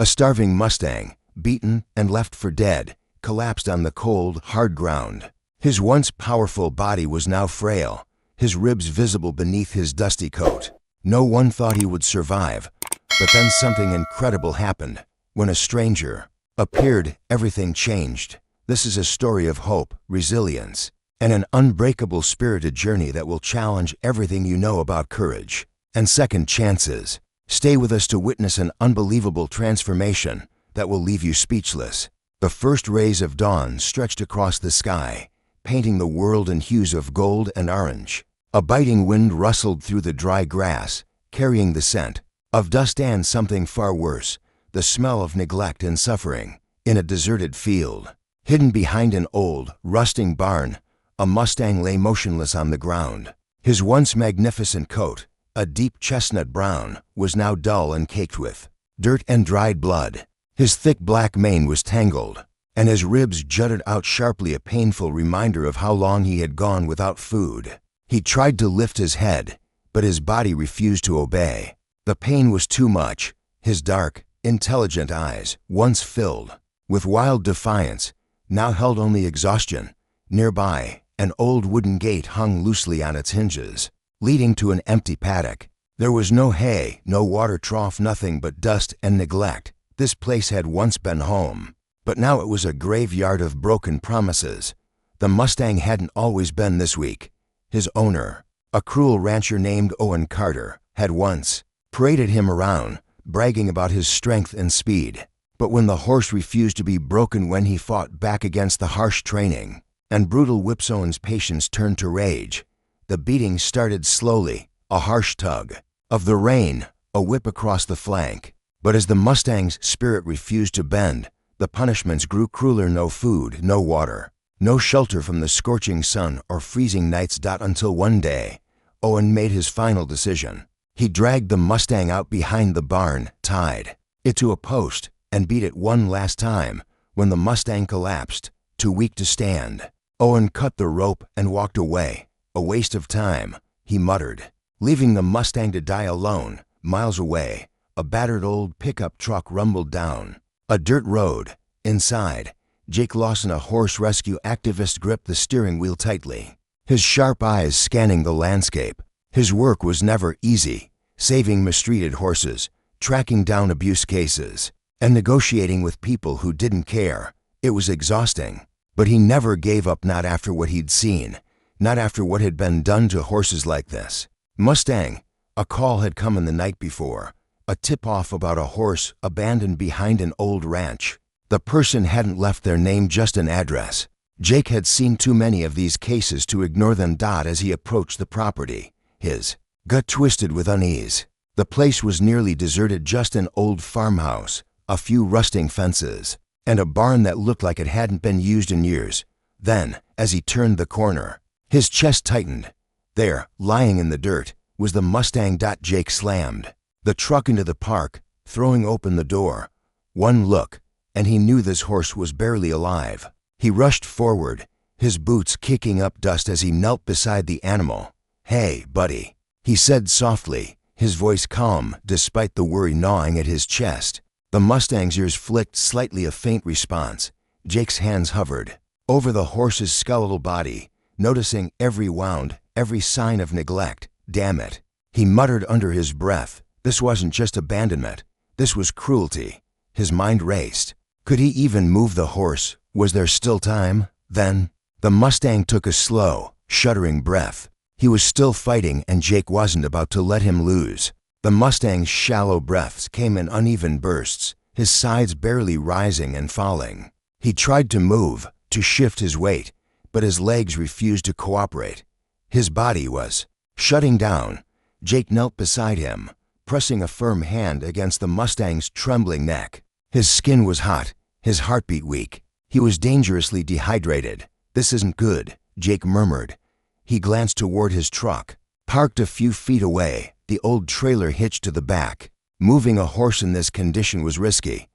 A starving Mustang, beaten and left for dead, collapsed on the cold, hard ground. His once powerful body was now frail, his ribs visible beneath his dusty coat. No one thought he would survive, but then something incredible happened. When a stranger appeared, everything changed. This is a story of hope, resilience, and an unbreakable spirited journey that will challenge everything you know about courage and second chances. Stay with us to witness an unbelievable transformation that will leave you speechless. The first rays of dawn stretched across the sky, painting the world in hues of gold and orange. A biting wind rustled through the dry grass, carrying the scent of dust and something far worse, the smell of neglect and suffering. In a deserted field, hidden behind an old, rusting barn, a Mustang lay motionless on the ground. His once magnificent coat, a deep chestnut brown, was now dull and caked with dirt and dried blood. His thick black mane was tangled, and his ribs jutted out sharply, a painful reminder of how long he had gone without food. He tried to lift his head, but his body refused to obey. The pain was too much. His dark, intelligent eyes, once filled with wild defiance, now held only exhaustion. Nearby, an old wooden gate hung loosely on its hinges, leading to an empty paddock. There was no hay, no water trough, nothing but dust and neglect. This place had once been home, but now it was a graveyard of broken promises. The Mustang hadn't always been this weak. His owner, a cruel rancher named Owen Carter, had once paraded him around, bragging about his strength and speed. But when the horse refused to be broken, when he fought back against the harsh training and brutal whips, Owen's patience turned to rage. The beating started slowly, a harsh tug of the rein, a whip across the flank. But as the Mustang's spirit refused to bend, the punishments grew crueler. No food, no water, no shelter from the scorching sun or freezing nights. Until one day, Owen made his final decision. He dragged the Mustang out behind the barn, tied it to a post, and beat it one last time. When the Mustang collapsed, too weak to stand, Owen cut the rope and walked away. A waste of time, he muttered, leaving the Mustang to die alone. Miles away, a battered old pickup truck rumbled down a dirt road. Inside, Jake Lawson, a horse rescue activist, gripped the steering wheel tightly, his sharp eyes scanning the landscape. His work was never easy, saving mistreated horses, tracking down abuse cases, and negotiating with people who didn't care. It was exhausting, but he never gave up, not after what he'd seen, not after what had been done to horses like this. Mustang. A call had come in the night before, a tip-off about a horse abandoned behind an old ranch. The person hadn't left their name, just an address. Jake had seen too many of these cases to ignore them. As he approached the property, his gut twisted with unease. The place was nearly deserted, just an old farmhouse, a few rusting fences, and a barn that looked like it hadn't been used in years. Then, as he turned the corner, his chest tightened. There, lying in the dirt, was the Mustang. Jake slammed the truck into the park, throwing open the door. One look, and he knew this horse was barely alive. He rushed forward, his boots kicking up dust as he knelt beside the animal. "Hey, buddy," he said softly, his voice calm despite the worry gnawing at his chest. The Mustang's ears flicked slightly, a faint response. Jake's hands hovered over the horse's skeletal body, noticing every wound, every sign of neglect. "Damn it," he muttered under his breath. This wasn't just abandonment. This was cruelty. His mind raced. Could he even move the horse? Was there still time? Then, the Mustang took a slow, shuddering breath. He was still fighting, and Jake wasn't about to let him lose. The Mustang's shallow breaths came in uneven bursts, his sides barely rising and falling. He tried to move, to shift his weight, but his legs refused to cooperate. His body was shutting down. Jake knelt beside him, pressing a firm hand against the Mustang's trembling neck. His skin was hot, his heartbeat weak. He was dangerously dehydrated. "This isn't good," Jake murmured. He glanced toward his truck, parked a few feet away, the old trailer hitched to the back. Moving a horse in this condition was risky,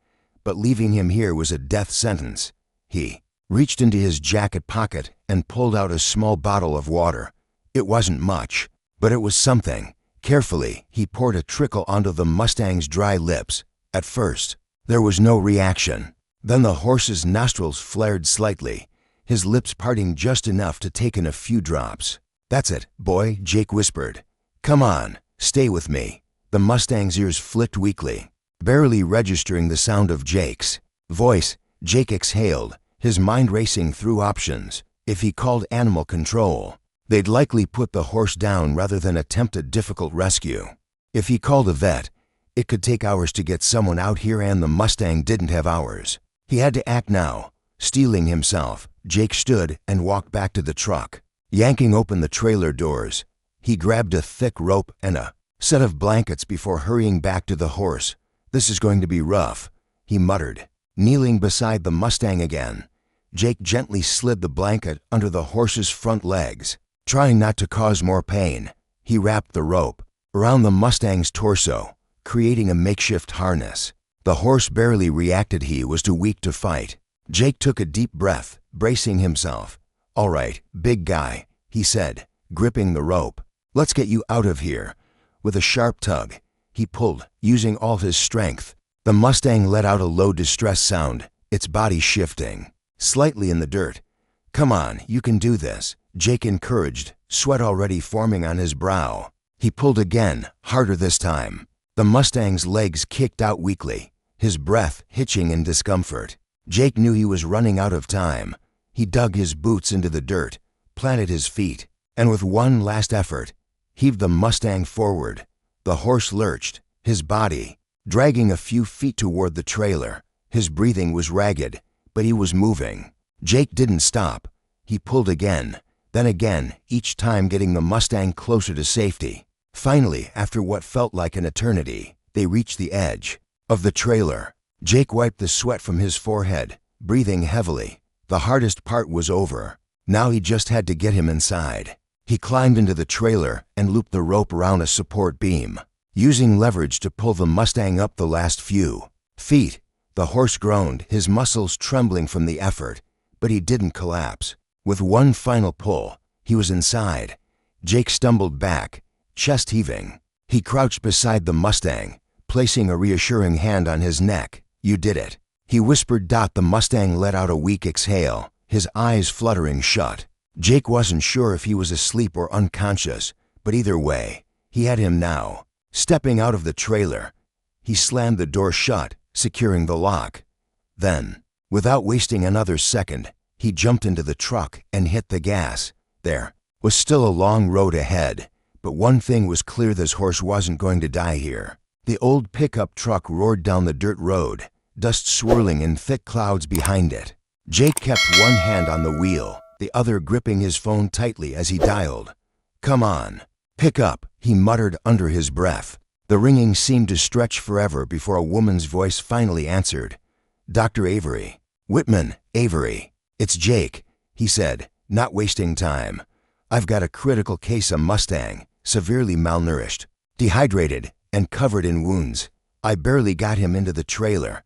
but leaving him here was a death sentence. He reached into his jacket pocket and pulled out a small bottle of water. It wasn't much, but it was something. Carefully, he poured a trickle onto the Mustang's dry lips. At first, There was no reaction. Then the horse's nostrils flared slightly, his lips parting just enough to take in a few drops. "That's it, boy," Jake whispered. "Come on, stay with me." The Mustang's ears flicked weakly, barely registering the sound of Jake's voice. Jake exhaled, his mind racing through options. If he called animal control, they'd likely put the horse down rather than attempt a difficult rescue. If he called a vet, it could take hours to get someone out here, and the Mustang didn't have hours. He had to act now. Steeling himself, Jake stood and walked back to the truck. Yanking open the trailer doors, he grabbed a thick rope and a set of blankets before hurrying back to the horse. "This is going to be rough," he muttered. Kneeling beside the Mustang again, Jake gently slid the blanket under the horse's front legs. Trying not to cause more pain, he wrapped the rope around the Mustang's torso, creating a makeshift harness. The horse barely reacted. He was too weak to fight. Jake took a deep breath, bracing himself. "All right, big guy," he said, gripping the rope. "Let's get you out of here." With a sharp tug, he pulled, using all his strength. The Mustang let out a low distress sound, its body shifting slightly in the dirt. "Come on, you can do this," Jake encouraged, sweat already forming on his brow. He pulled again, harder this time. The Mustang's legs kicked out weakly, his breath hitching in discomfort. Jake knew he was running out of time. He dug his boots into the dirt, planted his feet, and with one last effort, heaved the Mustang forward. The horse lurched, his body dragging a few feet toward the trailer. His breathing was ragged, but he was moving. Jake didn't stop. He pulled again, then again, each time getting the Mustang closer to safety. Finally, after what felt like an eternity, they reached the edge of the trailer. Jake wiped the sweat from his forehead, breathing heavily. The hardest part was over. Now he just had to get him inside. He climbed into the trailer and looped the rope around a support beam, using leverage to pull the Mustang up the last few feet. The horse groaned, his muscles trembling from the effort, but he didn't collapse. With one final pull, he was inside. Jake stumbled back, chest heaving. He crouched beside the Mustang, placing a reassuring hand on his neck. "You did it," he whispered. The Mustang let out a weak exhale, his eyes fluttering shut. Jake wasn't sure if he was asleep or unconscious, but either way, he had him now. Stepping out of the trailer, he slammed the door shut, securing the lock. Then, without wasting another second, he jumped into the truck and hit the gas. There was still a long road ahead, but one thing was clear: this horse wasn't going to die here. The old pickup truck roared down the dirt road, dust swirling in thick clouds behind it. Jake kept one hand on the wheel, the other gripping his phone tightly as he dialed. "Come on, pick up," he muttered under his breath. The ringing seemed to stretch forever before a woman's voice finally answered. "Dr. Avery." "Whitman, Avery. It's Jake," he said, not wasting time. "I've got a critical case of Mustang, severely malnourished, dehydrated, and covered in wounds. I barely got him into the trailer.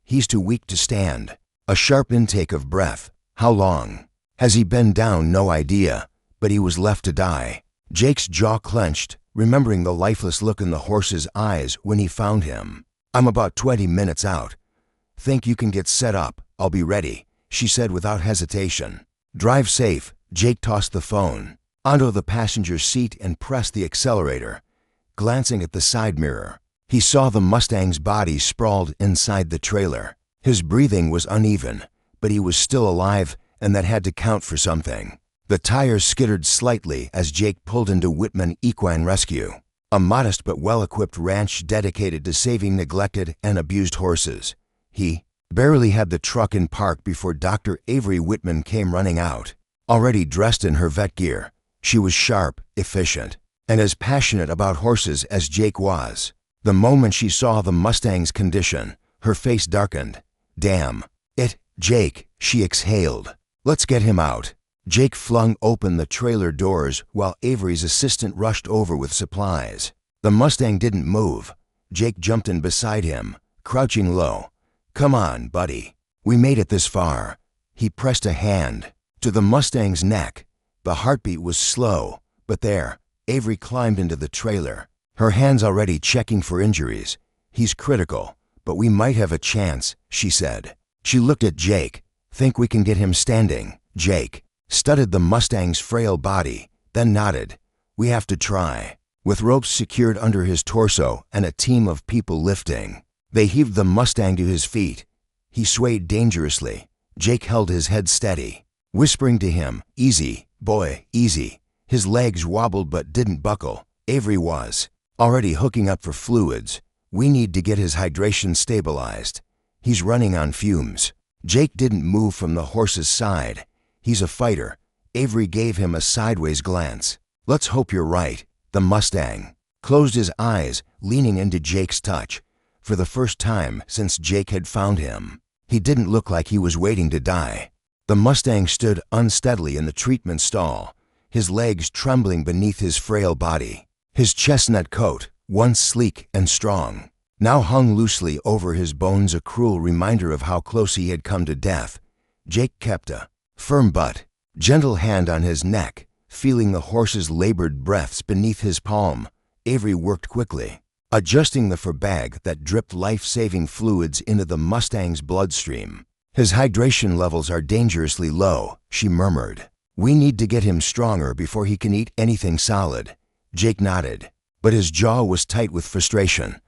He's too weak to stand." A sharp intake of breath. "How long has he been down?" "No idea, but he was left to die." Jake's jaw clenched, remembering the lifeless look in the horse's eyes when he found him. "I'm about 20 minutes out. Think you can get set up? I'll be ready," she said without hesitation. "Drive safe." Jake tossed the phone onto the passenger seat and pressed the accelerator. Glancing at the side mirror, he saw the Mustang's body sprawled inside the trailer. His breathing was uneven, but he was still alive, and that had to count for something. The tires skittered slightly as Jake pulled into Whitman Equine Rescue, a modest but well-equipped ranch dedicated to saving neglected and abused horses. He barely had the truck in park before Dr. Avery Whitman came running out. Already dressed in her vet gear, she was sharp, efficient, and as passionate about horses as Jake was. The moment she saw the Mustang's condition, her face darkened. "Damn it, Jake," she exhaled. "Let's get him out." Jake flung open the trailer doors while Avery's assistant rushed over with supplies. The Mustang didn't move. Jake jumped in beside him, crouching low. "Come on, buddy. We made it this far." He pressed a hand to the Mustang's neck. The heartbeat was slow, but there, Avery climbed into the trailer, her hands already checking for injuries. "He's critical, but we might have a chance, she said. She looked at Jake. Think we can get him standing? Jake studied the Mustang's frail body, then nodded. We have to try. With ropes secured under his torso and a team of people lifting, they heaved the Mustang to his feet. He swayed dangerously. Jake held his head steady, whispering to him, "Easy, boy, easy." His legs wobbled but didn't buckle. Avery was already hooking up for fluids. We need to get his hydration stabilized. He's running on fumes. Jake didn't move from the horse's side. He's a fighter. Avery gave him a sideways glance. Let's hope you're right. The Mustang closed his eyes, leaning into Jake's touch. For the first time since Jake had found him, he didn't look like he was waiting to die. The Mustang stood unsteadily in the treatment stall, his legs trembling beneath his frail body. His chestnut coat, once sleek and strong, now hung loosely over his bones, a cruel reminder of how close he had come to death. Jake kept a firm but gentle hand on his neck, feeling the horse's labored breaths beneath his palm. Avery worked quickly, adjusting the fur bag that dripped life-saving fluids into the Mustang's bloodstream. His hydration levels are dangerously low, she murmured. We need to get him stronger before he can eat anything solid. Jake nodded, but his jaw was tight with frustration.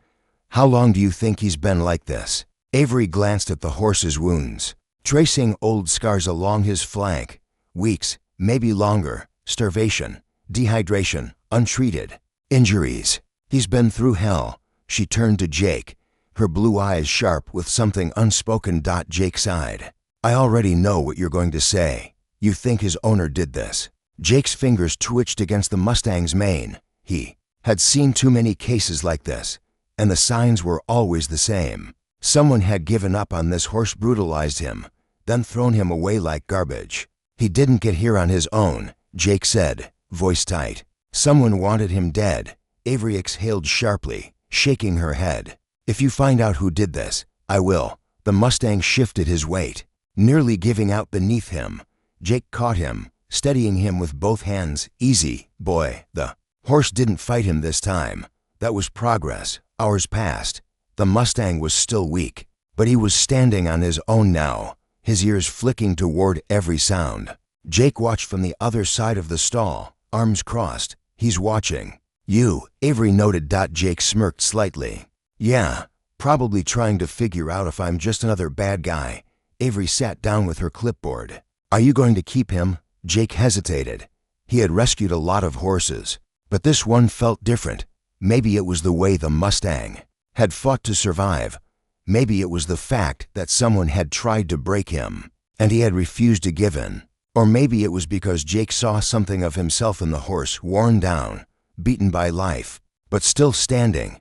How long do you think he's been like this? Avery glanced at the horse's wounds, tracing old scars along his flank. Weeks, maybe longer. Starvation, dehydration, untreated injuries. He's been through hell. She turned to Jake, her blue eyes sharp with something unspoken. Jake sighed. I already know what you're going to say. You think his owner did this. Jake's fingers twitched against the Mustang's mane. He had seen too many cases like this, and the signs were always the same. Someone had given up on this horse, brutalized him, then thrown him away like garbage. He didn't get here on his own, Jake said, voice tight. Someone wanted him dead. Avery exhaled sharply, shaking her head. If you find out who did this, I will. The Mustang shifted his weight, nearly giving out beneath him. Jake caught him, steadying him with both hands. Easy, boy. The horse didn't fight him this time. That was progress. Hours passed. The Mustang was still weak, but he was standing on his own now, his ears flicking toward every sound. Jake watched from the other side of the stall, arms crossed. He's watching. You, Avery noted. Jake smirked slightly. Yeah, probably trying to figure out if I'm just another bad guy. Avery sat down with her clipboard. Are you going to keep him? Jake hesitated. He had rescued a lot of horses, but this one felt different. Maybe it was the way the Mustang had fought to survive. Maybe it was the fact that someone had tried to break him, and he had refused to give in. Or maybe it was because Jake saw something of himself in the horse, worn down, beaten by life, but still standing.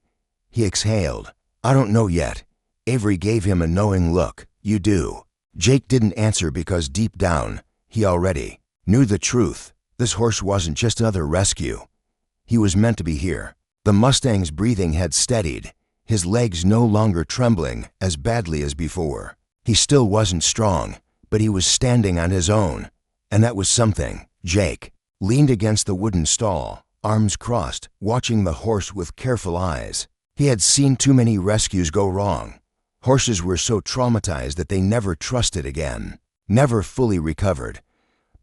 He exhaled. I don't know yet. Avery gave him a knowing look. You do. Jake didn't answer because deep down, he already knew the truth. This horse wasn't just another rescue. He was meant to be here. The Mustang's breathing had steadied, his legs no longer trembling as badly as before. He still wasn't strong, but he was standing on his own, and that was something. Jake leaned against the wooden stall, arms crossed, watching the horse with careful eyes. He had seen too many rescues go wrong. Horses were so traumatized that they never trusted again, never fully recovered.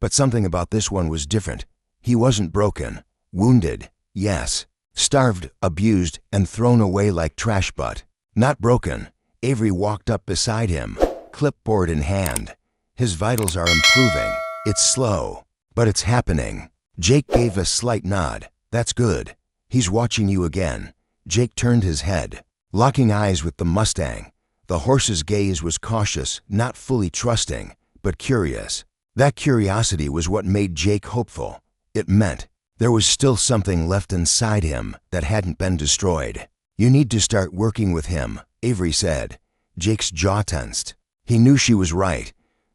But something about this one was different. He wasn't broken, wounded, yes, starved, abused, and thrown away like trash, but not broken. Avery walked up beside him, clipboard in hand. His vitals are improving. It's slow, but it's happening. Jake gave a slight nod. That's good. He's watching you again. Jake turned his head, locking eyes with the Mustang. The horse's gaze was cautious, not fully trusting, but curious. That curiosity was what made Jake hopeful. It meant there was still something left inside him that hadn't been destroyed. You need to start working with him, Avery said. Jake's jaw tensed. He knew she was right,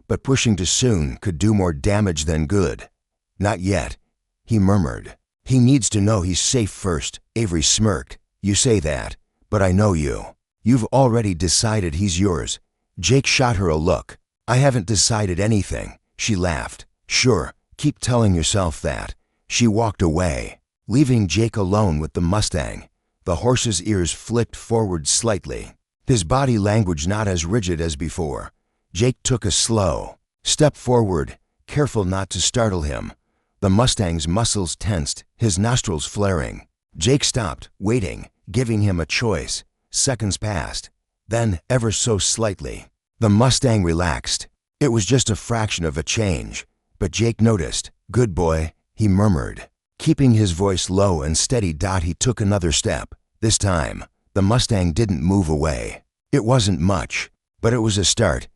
but pushing too soon could do more damage than good. Not yet, he murmured. He needs to know he's safe first. Avery smirked. You say that, but I know you. You've already decided he's yours. Jake shot her a look. I haven't decided anything. She laughed. Sure, keep telling yourself that. She walked away, leaving Jake alone with the Mustang. The horse's ears flicked forward slightly. his body language not as rigid as before. Jake took a slow step forward, careful not to startle him. The Mustang's muscles tensed, his nostrils flaring. Jake stopped, waiting, giving him a choice. Seconds passed. Then, ever so slightly, the Mustang relaxed. It was just a fraction of a change, but Jake noticed. "Good boy," he murmured. Keeping his voice low and steady, he took another step. This time, the Mustang didn't move away. It wasn't much, but it was a start.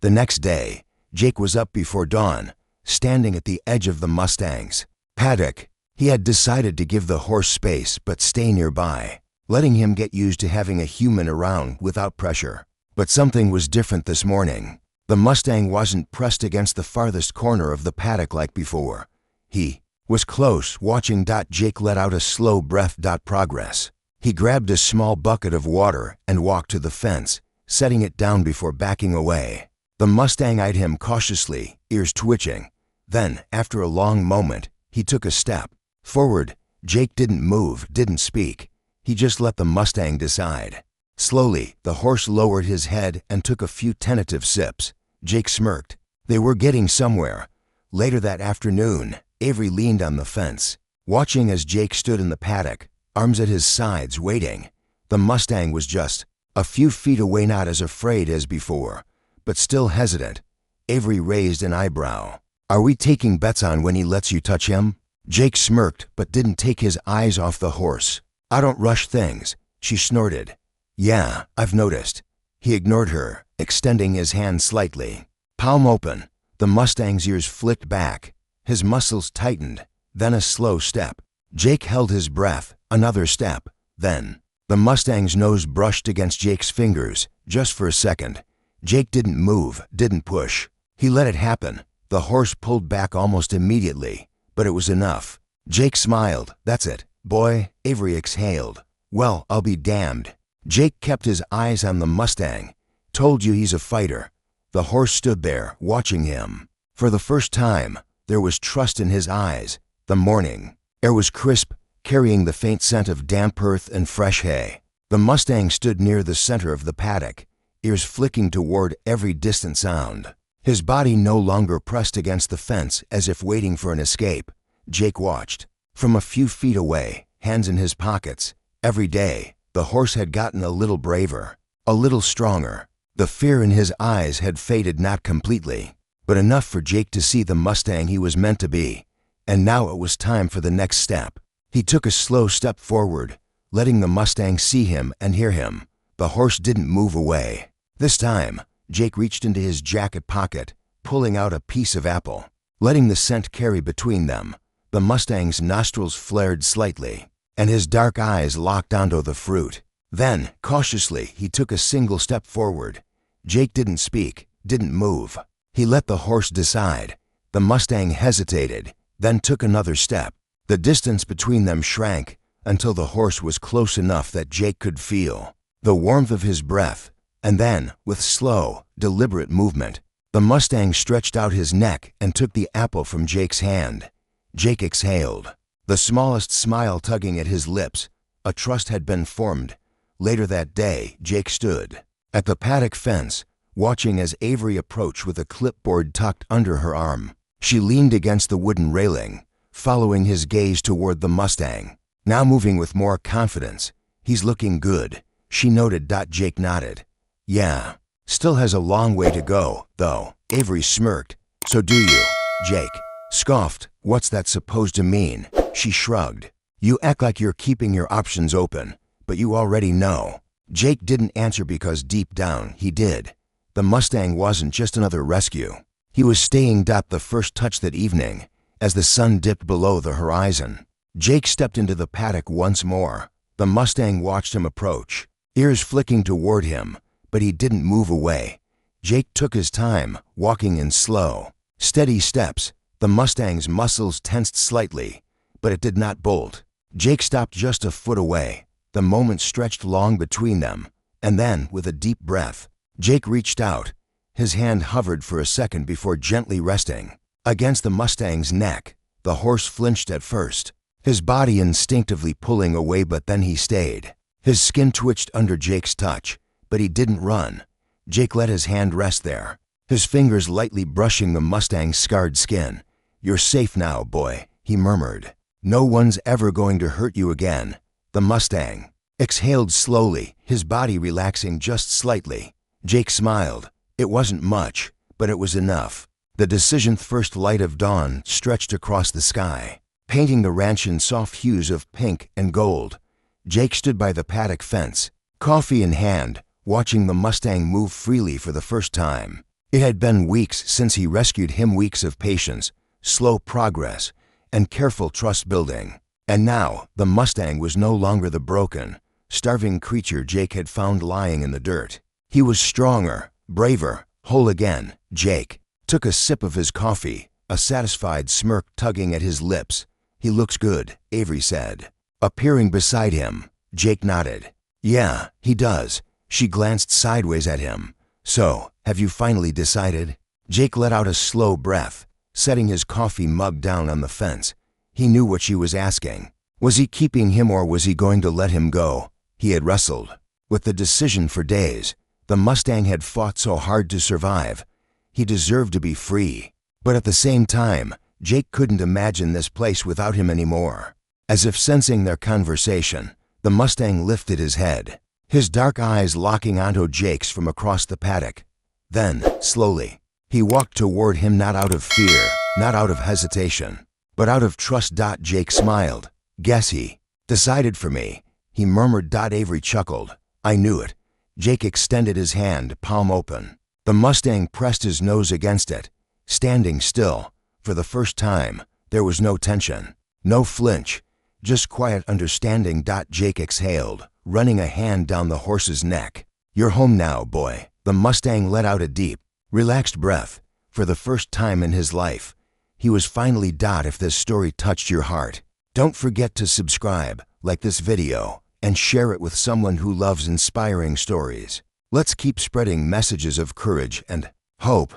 The next day, Jake was up before dawn, standing at the edge of the Mustang's paddock. He had decided to give the horse space but stay nearby, letting him get used to having a human around without pressure. But something was different this morning. The Mustang wasn't pressed against the farthest corner of the paddock like before. He was close, watching. Jake let out a slow breath. Progress. He grabbed a small bucket of water and walked to the fence, setting it down before backing away. The Mustang eyed him cautiously, ears twitching. Then, after a long moment, he took a step forward. Jake didn't move, didn't speak. He just let the Mustang decide. Slowly, the horse lowered his head and took a few tentative sips. Jake smirked. They were getting somewhere. Later that afternoon, Avery leaned on the fence, watching as Jake stood in the paddock, arms at his sides, waiting. The Mustang was just a few feet away, not as afraid as before, but still hesitant. Avery raised an eyebrow. "Are we taking bets on when he lets you touch him?" Jake smirked but didn't take his eyes off the horse. "I don't rush things," she snorted. "Yeah, I've noticed." He ignored her, extending his hand slightly. Palm open, the Mustang's ears flicked back. His muscles tightened. Then a slow step. Jake held his breath. Another step. Then, the Mustang's nose brushed against Jake's fingers, just for a second. Jake didn't move, didn't push. He let it happen. The horse pulled back almost immediately, but it was enough. Jake smiled. "That's it, boy," Avery exhaled. "Well, I'll be damned." Jake kept his eyes on the Mustang. "Told you he's a fighter." The horse stood there, watching him. For the first time, there was trust in his eyes. The morning air was crisp, carrying the faint scent of damp earth and fresh hay. The Mustang stood near the center of the paddock, ears flicking toward every distant sound. His body no longer pressed against the fence as if waiting for an escape. Jake watched. From a few feet away, hands in his pockets. Every day, the horse had gotten a little braver, a little stronger. The fear in his eyes had faded, not completely, but enough for Jake to see the Mustang he was meant to be. And now it was time for the next step. He took a slow step forward, letting the Mustang see him and hear him. The horse didn't move away. This time, Jake reached into his jacket pocket, pulling out a piece of apple, letting the scent carry between them. The Mustang's nostrils flared slightly, and his dark eyes locked onto the fruit. Then, cautiously, he took a single step forward. Jake didn't speak, didn't move. He let the horse decide. The Mustang hesitated, then took another step. The distance between them shrank until the horse was close enough that Jake could feel the warmth of his breath. And then, with slow, deliberate movement, the Mustang stretched out his neck and took the apple from Jake's hand. Jake exhaled, the smallest smile tugging at his lips. A trust had been formed. Later that day, Jake stood at the paddock fence, watching as Avery approached with a clipboard tucked under her arm. She leaned against the wooden railing, following his gaze toward the Mustang, now moving with more confidence. "He's looking good," she noted. Jake nodded. "Yeah, still has a long way to go, though." Avery smirked. "So do you," Jake scoffed. "What's that supposed to mean?" She shrugged. "You act like you're keeping your options open, but you already know." Jake didn't answer because deep down he did. The Mustang wasn't just another rescue. He was staying. The first touch that evening, as the sun dipped below the horizon, Jake stepped into the paddock once more. The Mustang watched him approach, ears flicking toward him, but he didn't move away. Jake took his time, walking in slow, steady steps. The Mustang's muscles tensed slightly, but it did not bolt. Jake stopped just a foot away. The moment stretched long between them, and then, with a deep breath, Jake reached out. His hand hovered for a second before gently resting against the Mustang's neck. The horse flinched at first, his body instinctively pulling away, but then he stayed. His skin twitched under Jake's touch, but he didn't run. Jake let his hand rest there, his fingers lightly brushing the Mustang's scarred skin. "You're safe now, boy," he murmured. "No one's ever going to hurt you again." The Mustang exhaled slowly, his body relaxing just slightly. Jake smiled. It wasn't much, but it was enough. The decisioned first light of dawn stretched across the sky, painting the ranch in soft hues of pink and gold. Jake stood by the paddock fence, coffee in hand, watching the Mustang move freely for the first time. It had been weeks since he rescued him, weeks of patience, slow progress, and careful trust building. And now, the Mustang was no longer the broken, starving creature Jake had found lying in the dirt. He was stronger, braver, whole again. Jake took a sip of his coffee, a satisfied smirk tugging at his lips. "He looks good," Avery said, appearing beside him. Jake nodded. "Yeah, he does." She glanced sideways at him. "So, have you finally decided?" Jake let out a slow breath, setting his coffee mug down on the fence. He knew what she was asking. Was he keeping him or was he going to let him go? He had wrestled with the decision for days. The Mustang had fought so hard to survive. He deserved to be free. But at the same time, Jake couldn't imagine this place without him anymore. As if sensing their conversation, the Mustang lifted his head, his dark eyes locking onto Jake's from across the paddock. Then, slowly, he walked toward him, not out of fear, not out of hesitation, but out of trust. Jake smiled. "Guess he decided for me," he murmured. Avery chuckled. "I knew it." Jake extended his hand, palm open. The Mustang pressed his nose against it, standing still. For the first time, there was no tension, no flinch, just quiet understanding. Jake exhaled, running a hand down the horse's neck. "You're home now, boy." The Mustang let out a deep, relaxed breath. For the first time in his life, he was finally. If this story touched your heart, don't forget to subscribe, like this video, and share it with someone who loves inspiring stories. Let's keep spreading messages of courage and hope.